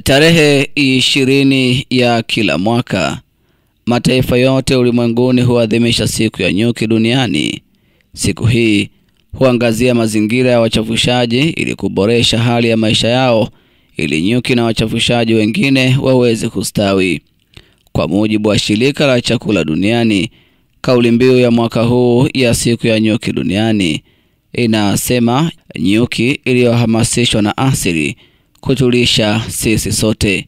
Tarehe 20 ya kila mwaka, mataifa yote ulimwenguni huadhimisha siku ya nyuki duniani. Siku hii huangazia mazingira ya wachafushaji ili kuboresha hali ya maisha yao, ili nyuki na wachafushaji wengine waweze kustawi. Kwa mujibu wa shirika la chakula duniani, kauli mbiu ya mwaka huu ya siku ya nyuki duniani inasema nyuki iliyohamasishwa na asili kutulisha sisi sote.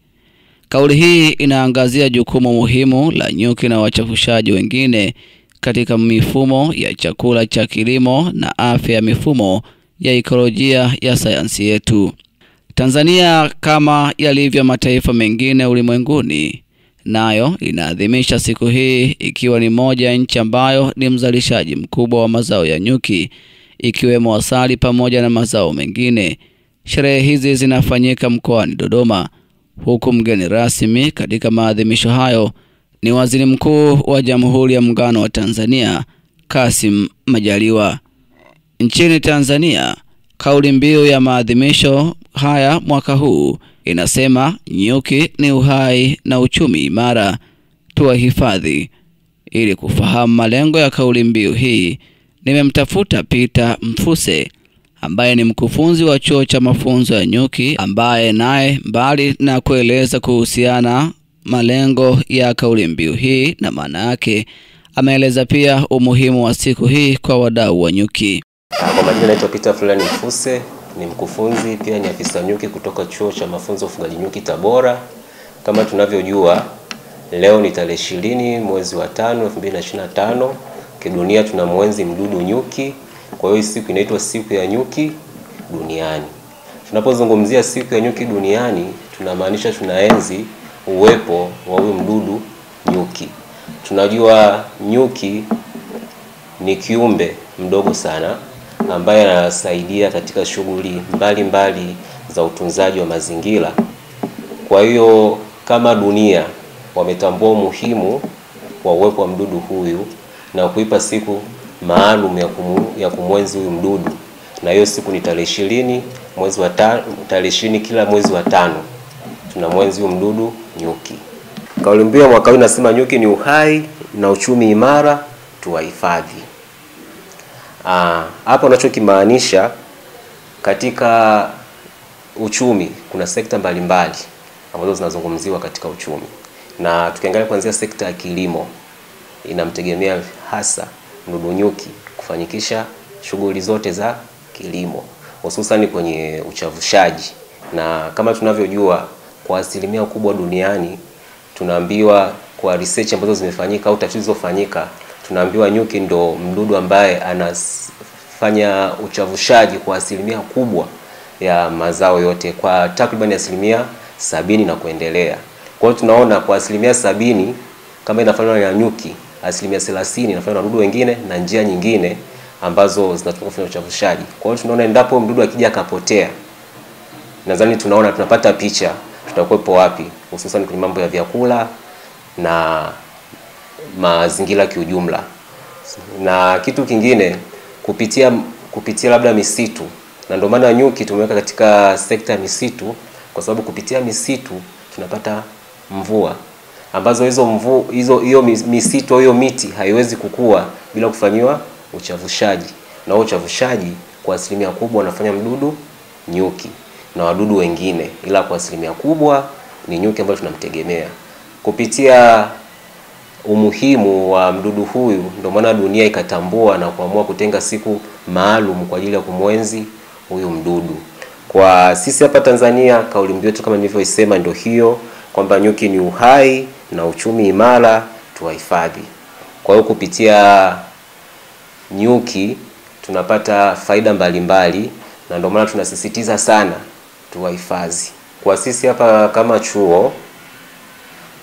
Kauli hii inaangazia jukumu muhimu la nyuki na wachafushaji wengine katika mifumo ya chakula cha kilimo na afya ya mifumo ya ekolojia ya sayansi yetu. Tanzania, kama yalivyo mataifa mengine ulimwenguni, nayo inaadhimisha siku hii, ikiwa ni moja ya nchi ambayo ni mzalishaji mkubwa wa mazao ya nyuki, ikiwemo asali pamoja na mazao mengine. Sherehe hizi zinafanyika mkoani Dodoma, huku mgeni rasmi katika maadhimisho hayo ni Waziri Mkuu wa Jamhuri ya Muungano wa Tanzania, Kassim Majaliwa. Nchini Tanzania, kauli mbiu ya maadhimisho haya mwaka huu inasema nyuki ni uhai na uchumi imara, tuwahifadhi. Ili kufahamu malengo ya kauli mbiu hii, nimemtafuta Peter Mfuse ambaye ni mkufunzi wa chuo cha mafunzo ya nyuki, ambaye naye mbali na kueleza kuhusiana malengo ya kauli mbiu hii na maana yake, ameeleza pia umuhimu wa siku hii kwa wadau wa nyuki. Kwa majina naitwa Peter Mfuse, ni mkufunzi pia ni afisa nyuki kutoka chuo cha mafunzo ufugaji nyuki Tabora. Kama tunavyojua, leo ni tarehe 20 mwezi wa 5 2025. Kidunia tunamwenzi mdudu nyuki. Kwa hiyo siku inaitwa siku ya nyuki duniani. Tunapozungumzia siku ya nyuki duniani, tunamaanisha tunaenzi uwepo wa huyu mdudu nyuki. Tunajua nyuki ni kiumbe mdogo sana ambaye anasaidia katika shughuli mbalimbali za utunzaji wa mazingira. Kwa hiyo kama dunia wametambua umuhimu wa uwepo wa mdudu huyu na kuipa siku maalum ya kumwenzi huyu mdudu, na hiyo siku ni tarehe 20 mwezi wa 5, tarehe 20 kila mwezi wa 5 tunamwenzi huyu mdudu nyuki. Kauli mbiu ya mwaka huu inasema nyuki ni uhai na uchumi imara, tuwahifadhi. Hapa unachokimaanisha, katika uchumi kuna sekta mbalimbali ambazo zinazungumziwa katika uchumi, na tukiangalia kuanzia sekta ya kilimo inamtegemea hasa mdudu nyuki kufanikisha shughuli zote za kilimo, hususan kwenye uchavushaji. Na kama tunavyojua, kwa asilimia kubwa duniani tunaambiwa, kwa research ambazo zimefanyika au tafiti zilizofanyika, tunaambiwa nyuki ndo mdudu ambaye anafanya uchavushaji kwa asilimia kubwa ya mazao yote, kwa takriban asilimia 70 na kuendelea. Kwa hiyo tunaona kwa asilimia 70 kama inafanywa na nyuki, asilimia 30 inafanywa na wadudu wengine na njia nyingine ambazo zinatumika kufanya uchavushaji. Kwa hiyo tunaona endapo mdudu akija akapotea, nadhani tunapata picha tutakuwepo wapi, hususan kwenye mambo ya vyakula na mazingira kiujumla. Na kitu kingine, kupitia labda misitu, na ndio maana nyuki tumeweka katika sekta ya misitu, kwa sababu kupitia misitu tunapata mvua, ambazo hiyo misitu, hiyo miti haiwezi kukua bila kufanywa uchavushaji, na uchavushaji kwa asilimia kubwa unafanya mdudu nyuki na wadudu wengine, ila kwa asilimia kubwa ni nyuki ambayo tunamtegemea. Kupitia umuhimu wa mdudu huyu, ndio maana dunia ikatambua na kuamua kutenga siku maalum kwa ajili ya kumwenzi huyu mdudu. Kwa sisi hapa Tanzania, kauli mbiu yetu kama nilivyoisema ndio hiyo, kwamba nyuki ni uhai na uchumi imara, tuwahifadhi. Kwa hiyo kupitia nyuki tunapata faida mbalimbali, na ndio maana tunasisitiza sana tuwahifadhi. Kwa sisi hapa kama chuo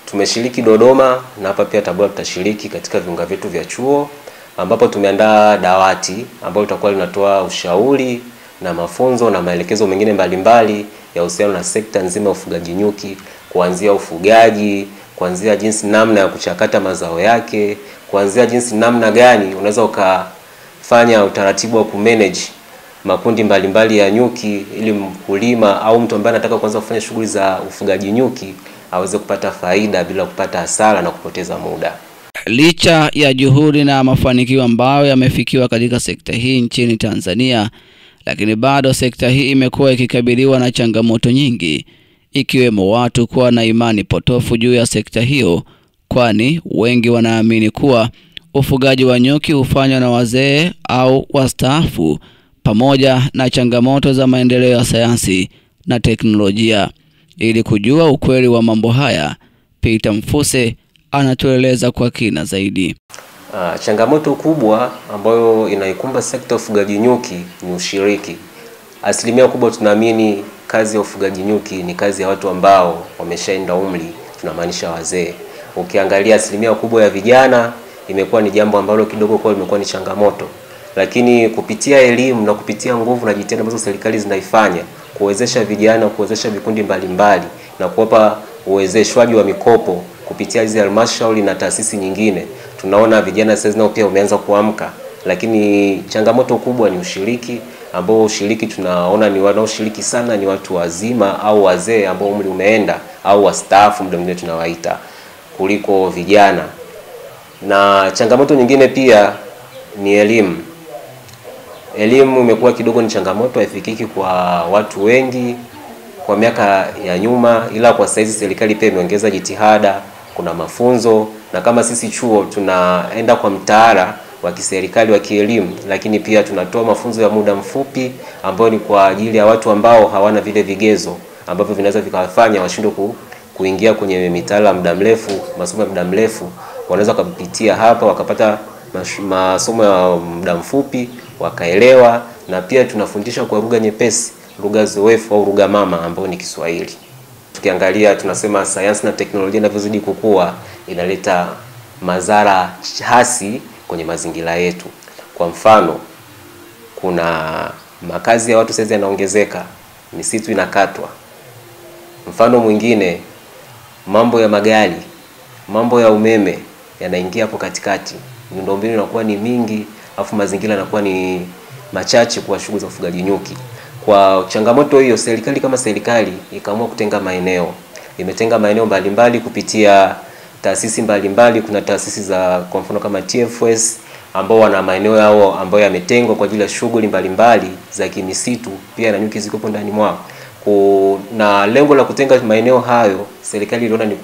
tumeshiriki Dodoma, na hapa pia Tabora tutashiriki katika viunga vyetu vya chuo, ambapo tumeandaa dawati ambalo litakuwa linatoa ushauri na mafunzo na maelekezo mengine mbalimbali ya uhusiano na sekta nzima ya ufugaji nyuki, kuanzia ufugaji, kuanzia jinsi namna ya kuchakata mazao yake, kuanzia jinsi namna gani unaweza ukafanya utaratibu wa kumanage makundi mbalimbali ya nyuki, ili mkulima au mtu ambaye anataka kuanza kufanya shughuli za ufugaji nyuki aweze kupata faida bila kupata hasara na kupoteza muda. Licha ya juhudi na mafanikio ambayo yamefikiwa katika sekta hii nchini Tanzania, lakini bado sekta hii imekuwa ikikabiliwa na changamoto nyingi, ikiwemo watu kuwa na imani potofu juu ya sekta hiyo, kwani wengi wanaamini kuwa ufugaji wa nyuki hufanywa na wazee au wastaafu, pamoja na changamoto za maendeleo ya sayansi na teknolojia. Ili kujua ukweli wa mambo haya, Peter Mfuse anatueleza kwa kina zaidi. Changamoto kubwa ambayo inaikumba sekta ya ufugaji nyuki ni ushiriki. Asilimia kubwa tunaamini kazi ya ufugaji nyuki ni kazi ya watu ambao wameshaenda umri, tunamaanisha wazee. Ukiangalia asilimia kubwa ya vijana imekuwa ni jambo ambalo kidogo kwa limekuwa ni changamoto. Lakini kupitia elimu na kupitia nguvu na jitihada ambazo serikali zinaifanya kuwezesha vijana, kuwezesha vikundi mbalimbali na kuwapa uwezeshwaji wa mikopo kupitia hizo halmashauri na taasisi nyingine, tunaona vijana sasa nao pia wameanza kuamka. Lakini changamoto kubwa ni ushiriki, ambao ushiriki tunaona ni wanaoshiriki sana ni watu wazima au wazee ambao umri umeenda au wastaafu muda mwingine tunawaita, kuliko vijana. Na changamoto nyingine pia ni elimu. Elimu imekuwa kidogo ni changamoto, haifikiki kwa watu wengi kwa miaka ya nyuma, ila kwa saizi serikali pia imeongeza jitihada, kuna mafunzo, na kama sisi chuo tunaenda kwa mtaala wa kiserikali wa kielimu, lakini pia tunatoa mafunzo ya muda mfupi ambayo ni kwa ajili ya watu ambao hawana vile vigezo ambavyo vinaweza vikawafanya washindwe kuingia kwenye mitaala ya muda mrefu, masomo ya muda mrefu. Wanaweza kupitia hapa wakapata masomo ya muda mfupi wakaelewa, na pia tunafundisha kwa lugha nyepesi, lugha zoefu au lugha mama ambayo ni Kiswahili. Tukiangalia tunasema sayansi na teknolojia inavyozidi kukua inaleta madhara hasi kwenye mazingira yetu. Kwa mfano, kuna makazi ya watu sasa yanaongezeka, misitu inakatwa. Mfano mwingine, mambo ya magari, mambo ya umeme yanaingia hapo katikati. Miundombinu inakuwa ni mingi, afu mazingira yanakuwa ni machache kwa shughuli za ufugaji nyuki. Kwa changamoto hiyo, serikali kama serikali ikaamua kutenga maeneo. Imetenga maeneo mbalimbali kupitia taasisi mbalimbali. Kuna taasisi za kwa mfano kama TFS ambao wana maeneo yao ambayo yametengwa kwa ajili ya shughuli mbalimbali za kimisitu, pia na nyuki ziko ndani mwao. Na lengo la kutenga maeneo hayo, serikali iliona ni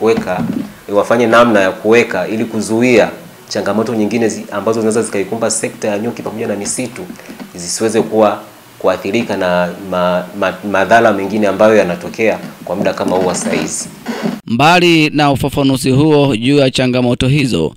wafanye namna ya kuweka ili kuzuia changamoto nyingine ambazo zinaweza zikaikumba sekta ya nyuki pamoja na misitu zisiweze kuathirika na madhara mengine ambayo yanatokea kwa muda kama huu saizi. Mbali na ufafanuzi huo juu ya changamoto hizo,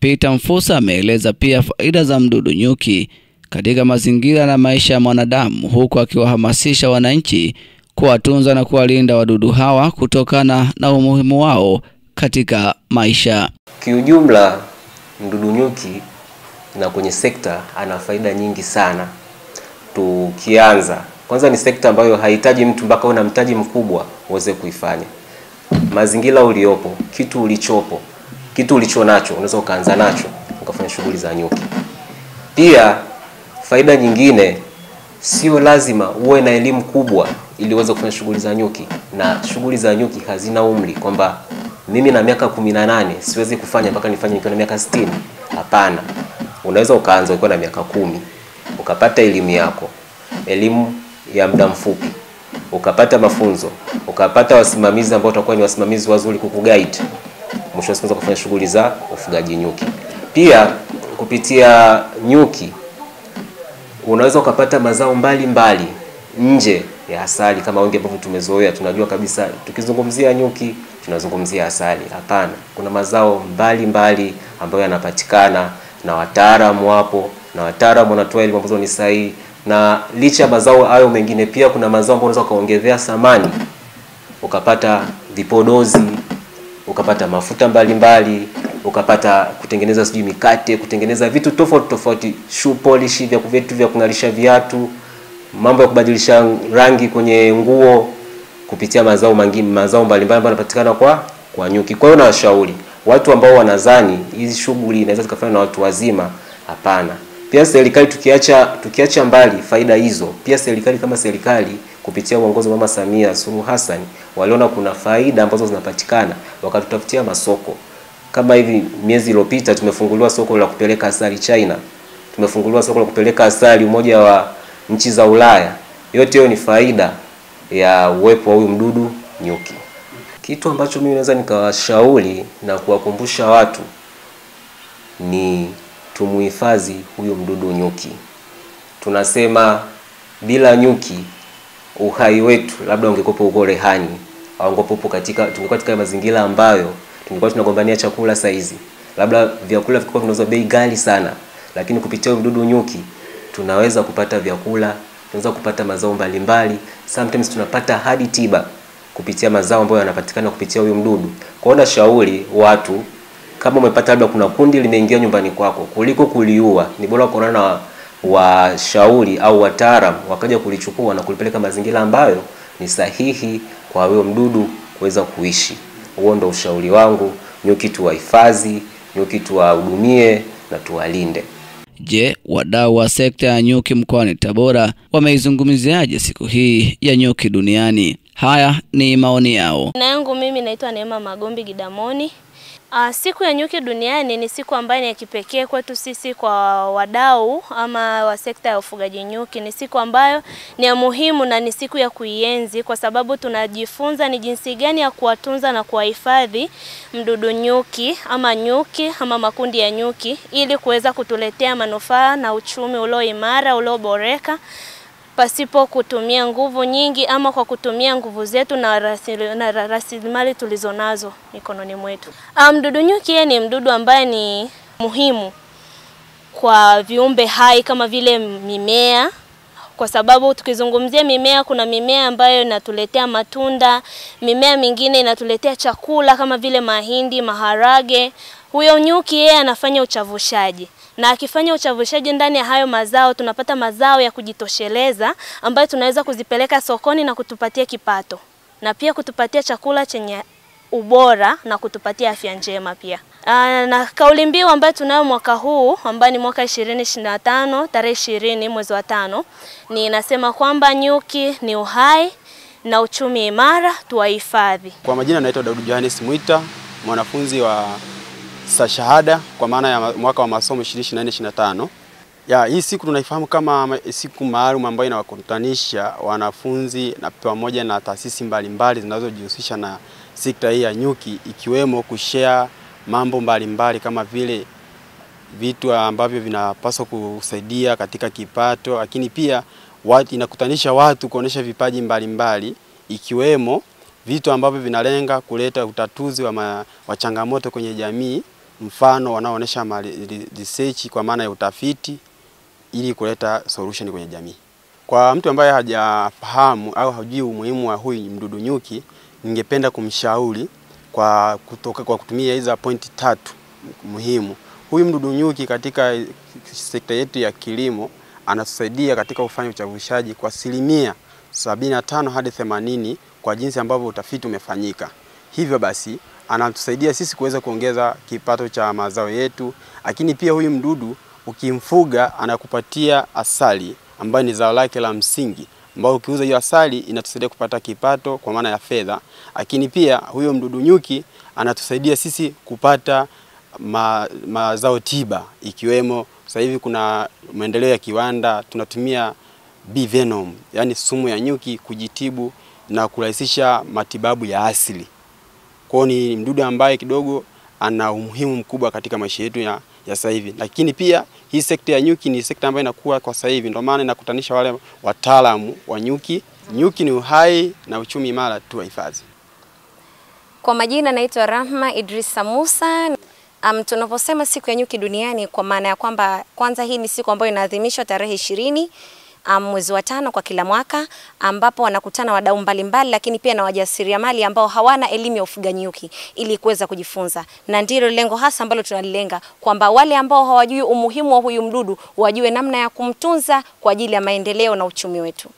Peter Mfuse ameeleza pia faida za mdudu nyuki katika mazingira na maisha ya mwanadamu, huku akiwahamasisha wananchi kuwatunza na kuwalinda wadudu hawa kutokana na umuhimu wao katika maisha. Kiujumla, mdudu nyuki na kwenye sekta ana faida nyingi sana. Tukianza, kwanza ni sekta ambayo haihitaji mtu mpaka una mtaji mkubwa uweze kuifanya. Mazingira uliopo, kitu ulichopo, kitu ulichonacho, unaweza ukaanza nacho ukafanya shughuli za nyuki. Pia faida nyingine, sio lazima uwe na elimu kubwa ili uweze kufanya shughuli za nyuki, na shughuli za nyuki hazina umri kwamba mimi na miaka 18 siwezi kufanya mpaka nifanye nikiwa na miaka 60. Hapana. Unaweza ukaanza ukiwa na miaka 10, ukapata elimu yako, elimu ya muda mfupi, ukapata mafunzo, ukapata wasimamizi ambao watakuwa ni wasimamizi wazuri kukuguide, mwisho wa siku kufanya shughuli za ufugaji nyuki. Pia kupitia nyuki unaweza ukapata mazao mbalimbali nje ya asali kama wengi ambao tumezoea. Tunajua kabisa tukizungumzia nyuki tunazungumzia asali. Hapana, kuna mazao mbalimbali ambayo yanapatikana na wataalamu wapo, na wataalamu wanatoa elimu ambazo ni sahihi. Na licha mazao hayo mengine, pia kuna mazao ambayo unaweza kaongezea thamani, ukapata vipodozi, ukapata mafuta mbalimbali, ukapata kutengeneza sijui mikate, kutengeneza vitu tofauti tofauti, shoe polish, vya kungalisha viatu, mambo ya kubadilisha rangi kwenye nguo kupitia mazao mbalimbali ambayo yanapatikana kwa nyuki. Kwa hiyo nawashauri watu ambao wanadhani hizi shughuli inaweza zikafanywa na watu wazima, hapana. Pia serikali tukiacha mbali faida hizo, pia serikali kama serikali kupitia uongozi wa Mama Samia Suluhu Hassan waliona kuna faida ambazo zinapatikana, wakatutafutia masoko. Kama hivi miezi iliyopita tumefunguliwa soko la kupeleka asali China. Tumefunguliwa soko la kupeleka asali Umoja wa Nchi za Ulaya. Yote hiyo ni faida ya uwepo wa huyu mdudu nyuki. Kitu ambacho mimi naweza nikawashauri na kuwakumbusha watu ni tumuhifadhi huyu mdudu nyuki. Tunasema bila nyuki uhai wetu labda ungekopo uko rehani, au ungekopo tungekuwa katika mazingira ambayo tungekuwa tunagombania chakula saizi. Labda vyakula vilikuwa vinauzwa bei ghali sana, lakini kupitia mdudu nyuki tunaweza kupata vyakula, tunaweza kupata mazao mbalimbali. Sometimes tunapata hadi tiba kupitia mazao ambayo yanapatikana kupitia huyu mdudu. Kwa hiyo nashauri watu, kama umepata labda kuna kundi limeingia nyumbani kwako, kuliko kuliua, ni bora kuonana na washauri au wataalamu wakaja kulichukua na kulipeleka mazingira ambayo ni sahihi kwa huyo mdudu kuweza kuishi. Huo ndio ushauri wangu. Nyuki tuwahifadhi, nyuki tuwahudumie na tuwalinde. Je, wadau wa sekta ya nyuki mkoani Tabora wameizungumziaje siku hii ya nyuki duniani? Haya ni maoni yao. Na yangu mimi naitwa Neema Magombi Gidamoni. Siku ya nyuki duniani ni siku ambayo ni ya kipekee kwetu sisi kwa wadau ama wa sekta ya ufugaji nyuki. Ni siku ambayo ni ya muhimu na ni siku ya kuienzi, kwa sababu tunajifunza ni jinsi gani ya kuwatunza na kuwahifadhi mdudu nyuki ama makundi ya nyuki, ili kuweza kutuletea manufaa na uchumi ulio imara, ulioboreka, pasipo kutumia nguvu nyingi ama kwa kutumia nguvu zetu na rasilimali tulizonazo mikononi mwetu. Mdudu nyuki ni mdudu ambaye ni muhimu kwa viumbe hai kama vile mimea, kwa sababu tukizungumzia mimea, kuna mimea ambayo inatuletea matunda, mimea mingine inatuletea chakula kama vile mahindi, maharage. Huyo nyuki yeye anafanya uchavushaji, na akifanya uchavushaji ndani ya hayo mazao tunapata mazao ya kujitosheleza ambayo tunaweza kuzipeleka sokoni na kutupatia kipato, na pia kutupatia chakula chenye ubora na kutupatia afya njema pia. Na kauli mbiu ambayo tunayo mwaka huu ambayo ni mwaka 2025 tarehe 20 mwezi wa 5 ni inasema kwamba nyuki ni uhai na uchumi imara, tuwahifadhi. Kwa majina naitwa Daudi Johannes Mwita, mwanafunzi wa shahada kwa maana ya mwaka wa masomo 2024-2025. Hii siku tunaifahamu kama siku maalum ambayo inawakutanisha wanafunzi na pamoja na taasisi mbalimbali zinazojihusisha na sekta hii ya nyuki, ikiwemo kushare mambo mbalimbali kama vile vitu ambavyo vinapaswa kusaidia katika kipato, lakini pia inakutanisha watu kuonesha vipaji mbalimbali, ikiwemo vitu ambavyo vinalenga kuleta utatuzi wa changamoto kwenye jamii, mfano wanaoonyesha research kwa maana ya utafiti, ili kuleta solution kwenye jamii. Kwa mtu ambaye hajafahamu au hajui umuhimu wa huyu mdudu nyuki, ningependa kumshauri kwa kutumia hizo pointi 3 muhimu. Huyu mdudu nyuki katika sekta yetu ya kilimo anatusaidia katika kufanya uchavushaji kwa 75% hadi 80% kwa jinsi ambavyo utafiti umefanyika. Hivyo basi anatusaidia sisi kuweza kuongeza kipato cha mazao yetu, lakini pia huyu mdudu ukimfuga anakupatia asali ambayo ni zao lake la msingi, ambao ukiuza hiyo asali inatusaidia kupata kipato kwa maana ya fedha. Lakini pia huyo mdudu nyuki anatusaidia sisi kupata mazao tiba, ikiwemo sasa hivi kuna maendeleo ya kiwanda, tunatumia bee venom, yani sumu ya nyuki kujitibu na kurahisisha matibabu ya asili. Kwa ni mdudu ambaye kidogo ana umuhimu mkubwa katika maisha yetu ya sasa hivi. Lakini pia hii sekta ya nyuki ni sekta ambayo inakuwa kwa sasa hivi, ndio maana inakutanisha wale wataalamu wa nyuki. Nyuki ni uhai na uchumi imara, tuwahifadhi. Kwa majina naitwa Rahma Idrisa Musa. Tunaposema siku ya nyuki duniani, kwa maana ya kwamba kwanza hii ni siku ambayo inaadhimishwa tarehe 20 mwezi wa 5 kwa kila mwaka, ambapo wanakutana wadau mbalimbali, lakini pia na wajasiriamali ambao hawana elimu ya ufugaji nyuki ili kuweza kujifunza. Na ndilo lengo hasa ambalo tunalilenga, kwamba wale ambao hawajui umuhimu wa huyu mdudu wajue namna ya kumtunza kwa ajili ya maendeleo na uchumi wetu.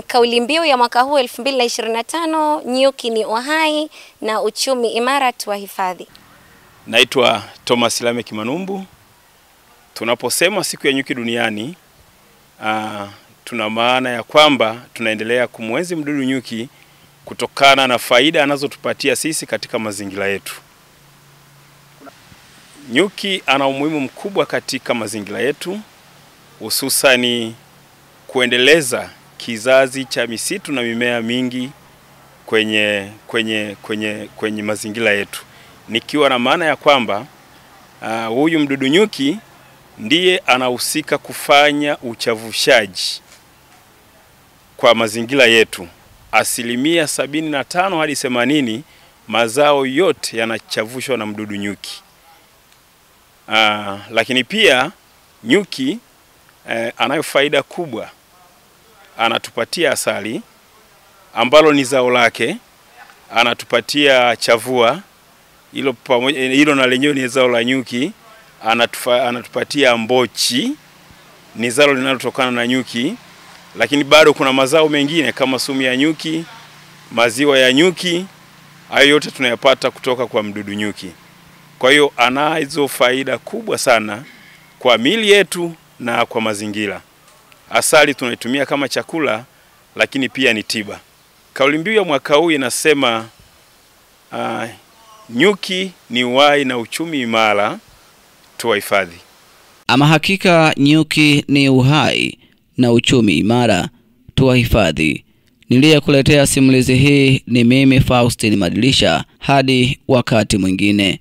Kauli mbiu ya mwaka huu 2025, nyuki ni uhai na uchumi imara, tuwahifadhi. Naitwa Thomas Lameck Manumbu, Tunaposema siku ya nyuki duniani, tuna maana ya kwamba tunaendelea kumwenzi mdudu nyuki kutokana na faida anazotupatia sisi katika mazingira yetu. Nyuki ana umuhimu mkubwa katika mazingira yetu, hususani kuendeleza kizazi cha misitu na mimea mingi kwenye mazingira yetu. Nikiwa na maana ya kwamba huyu mdudu nyuki ndiye anahusika kufanya uchavushaji kwa mazingira yetu. 75% hadi 80% mazao yote yanachavushwa na mdudu nyuki. Lakini pia nyuki anayo faida kubwa. Anatupatia asali ambalo ni zao lake, anatupatia chavua, hilo na lenyewe ni zao la nyuki, anatupatia mbochi, ni zao linalotokana na nyuki. Lakini bado kuna mazao mengine kama sumu ya nyuki, maziwa ya nyuki, hayo yote tunayapata kutoka kwa mdudu nyuki. Kwa hiyo anazo faida kubwa sana kwa miili yetu na kwa mazingira. Asali tunaitumia kama chakula, lakini pia ni tiba. Kauli mbiu ya mwaka huu inasema nyuki ni uhai na uchumi imara, tuwahifadhi. Ama hakika nyuki ni uhai na uchumi imara, tuwahifadhi. Niliyekuletea simulizi hii ni mimi Faustin Madilisha. Hadi wakati mwingine.